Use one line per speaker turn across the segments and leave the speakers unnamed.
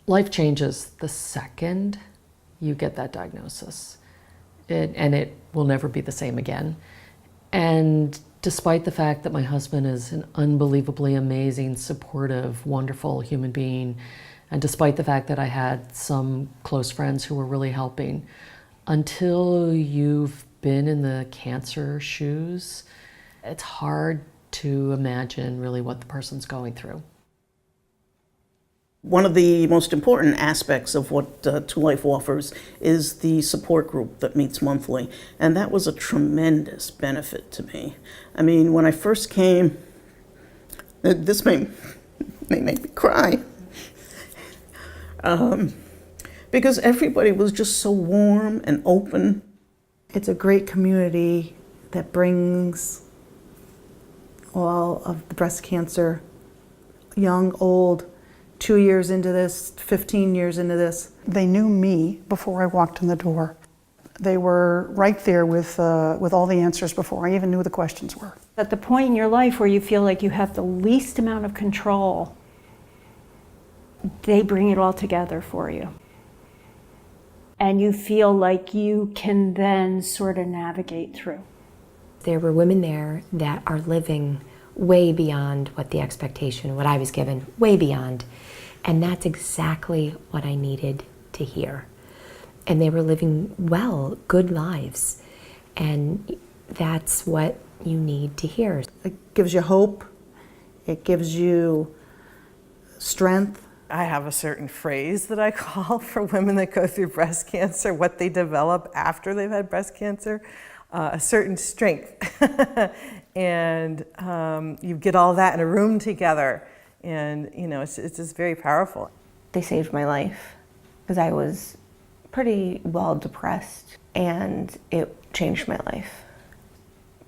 Life changes the second you get that diagnosis. It will never be the same again. And despite the fact that my husband is an unbelievably amazing, supportive, wonderful human being, and despite the fact that I had some close friends who were really helping, until you've been in the cancer shoes, it's hard to imagine really what the person's going through.
One of the most important aspects of what Two Life offers is the support group that meets monthly, and that was a tremendous benefit to me. I mean, when I first came, this may make me cry, because everybody was just so warm and open.
It's a great community that brings all of the breast cancer, young, old, 2 years into this, 15 years into this.
They knew me before I walked in the door. They were right there with all the answers before I even knew the questions were.
At the point in your life where you feel like you have the least amount of control, they bring it all together for you. And you feel like you can then sort of navigate through.
There were women there that are living way beyond what the expectation, what I was given, way beyond. And that's exactly what I needed to hear. And they were living well, good lives. And that's what you need to hear.
It gives you hope. It gives you strength.
I have a certain phrase that I call for women that go through breast cancer, what they develop after they've had breast cancer, a certain strength. And you get all that in a room together. And, you know, it's just very powerful.
They saved my life because I was pretty well depressed, and it changed my life.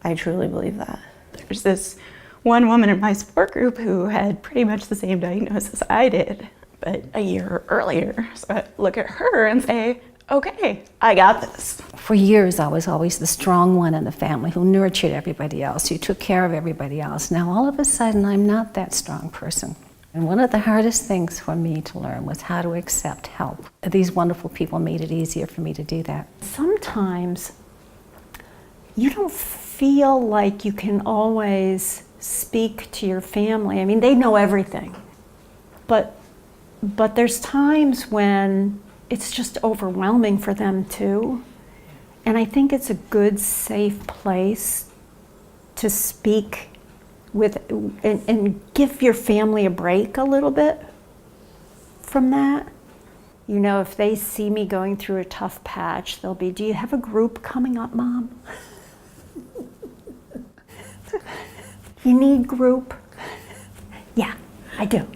I truly believe that.
There's this one woman in my support group who had pretty much the same diagnosis I did, but a year earlier. So I look at her and say, okay, I got this.
For years, I was always the strong one in the family who nurtured everybody else, who took care of everybody else. Now, all of a sudden, I'm not that strong person. And one of the hardest things for me to learn was how to accept help. These wonderful people made it easier for me to do that.
Sometimes you don't feel like you can always speak to your family. I mean, they know everything. But there's times when it's just overwhelming for them too. And I think it's a good, safe place to speak with and give your family a break a little bit from that. You know, if they see me going through a tough patch, they'll be, do you have a group coming up, Mom? You need group? Yeah, I do.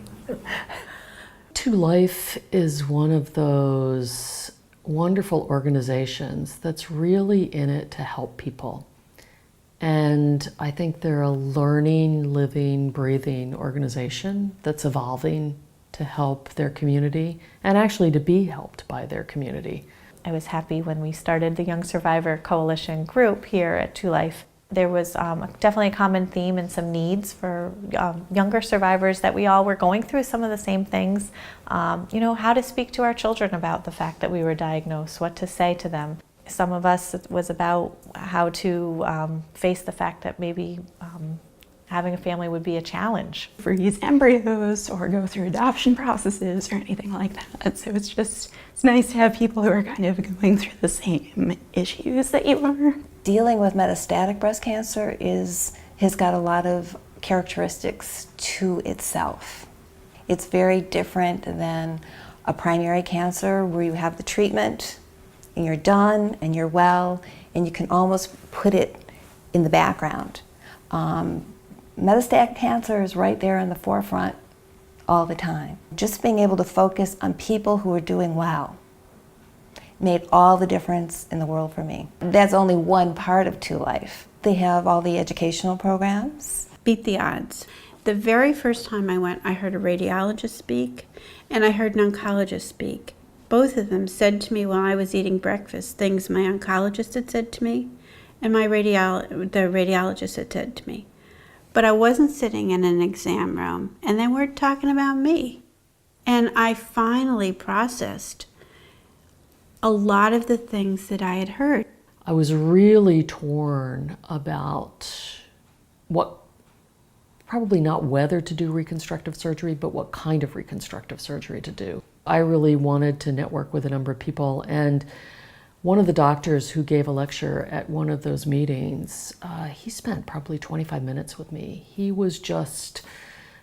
Two Life is one of those wonderful organizations that's really in it to help people. And I think they're a learning, living, breathing organization that's evolving to help their community and actually to be helped by their community.
I was happy when we started the Young Survivor Coalition group here at Two Life. There was definitely a common theme and some needs for younger survivors that we all were going through some of the same things. You know, how to speak to our children about the fact that we were diagnosed, what to say to them. Some of us, it was about how to face the fact that maybe having a family would be a challenge.
Freeze embryos or go through adoption processes or anything like that. So it's nice to have people who are kind of going through the same issues that you are.
Dealing with metastatic breast cancer has got a lot of characteristics to itself. It's very different than a primary cancer where you have the treatment and you're done and you're well and you can almost put it in the background. Metastatic cancer is right there in the forefront all the time. Just being able to focus on people who are doing well made all the difference in the world for me. That's only one part of Two Life. They have all the educational programs.
Beat the odds. The very first time I went, I heard a radiologist speak and I heard an oncologist speak. Both of them said to me while I was eating breakfast things my oncologist had said to me and the radiologist had said to me. But I wasn't sitting in an exam room and they weren't talking about me. And I finally processed a lot of the things that I had heard.
I was really torn about probably not whether to do reconstructive surgery, but what kind of reconstructive surgery to do. I really wanted to network with a number of people, and one of the doctors who gave a lecture at one of those meetings, he spent probably 25 minutes with me. He was just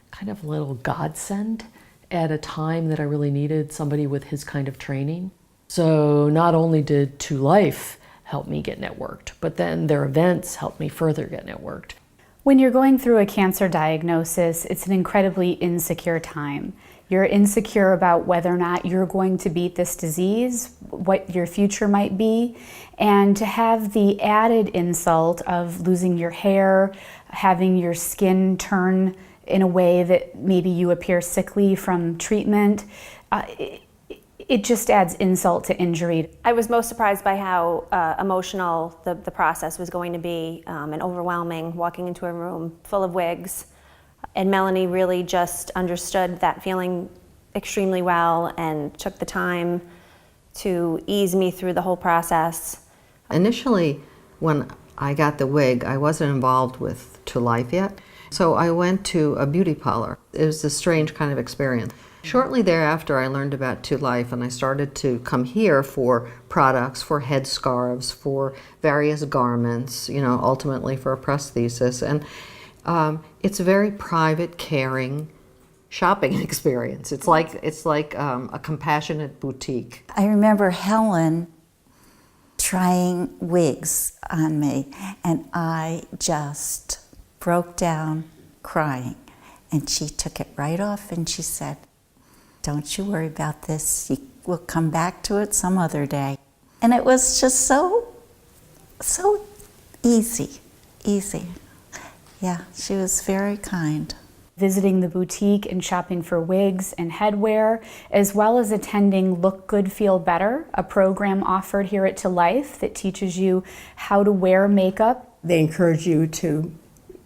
kind of a little godsend at a time that I really needed somebody with his kind of training. So not only did To Life help me get networked, but then their events helped me further get networked.
When you're going through a cancer diagnosis, it's an incredibly insecure time. You're insecure about whether or not you're going to beat this disease, what your future might be, and to have the added insult of losing your hair, having your skin turn in a way that maybe you appear sickly from treatment, it just adds insult to injury.
I was most surprised by how emotional the process was going to be, and overwhelming, walking into a room full of wigs. And Melanie really just understood that feeling extremely well and took the time to ease me through the whole process.
Initially, when I got the wig, I wasn't involved with To Life yet. So I went to a beauty parlor. It was a strange kind of experience. Shortly thereafter, I learned about To Life, and I started to come here for products, for headscarves, for various garments, ultimately for a prosthesis. And it's a very private, caring shopping experience. It's like a compassionate boutique.
I remember Helen trying wigs on me, and I just broke down crying. And she took it right off and she said, "Don't you worry about this. We'll come back to it some other day." And it was just so easy. Yeah, she was very kind.
Visiting the boutique and shopping for wigs and headwear, as well as attending Look Good, Feel Better, a program offered here at To Life that teaches you how to wear makeup.
They encourage you to,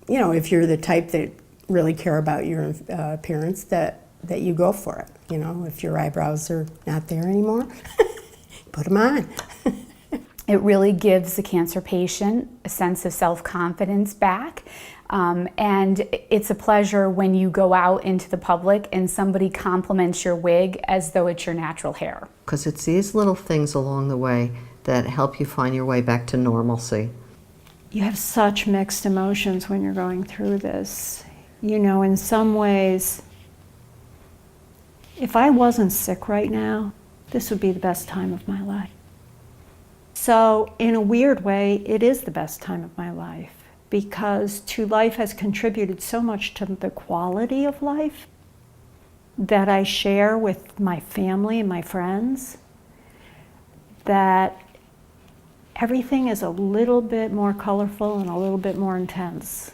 if you're the type that really care about your appearance, that you go for it. If your eyebrows are not there anymore, put them on.
It really gives the cancer patient a sense of self-confidence back. And it's a pleasure when you go out into the public and somebody compliments your wig as though it's your natural hair.
Because it's these little things along the way that help you find your way back to normalcy.
You have such mixed emotions when you're going through this. In some ways, if I wasn't sick right now, this would be the best time of my life. So in a weird way, it is the best time of my life, because To Life has contributed so much to the quality of life that I share with my family and my friends, that everything is a little bit more colorful and a little bit more intense.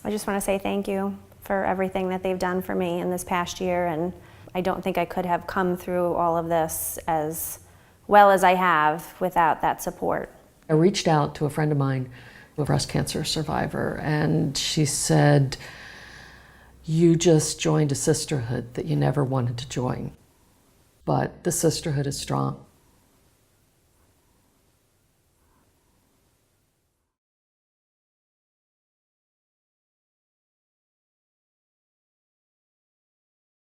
I just want to say thank you for everything that they've done for me in this past year, and I don't think I could have come through all of this as well as I have without that support.
I reached out to a friend of mine, a breast cancer survivor, and she said, "You just joined a sisterhood that you never wanted to join, but the sisterhood is strong."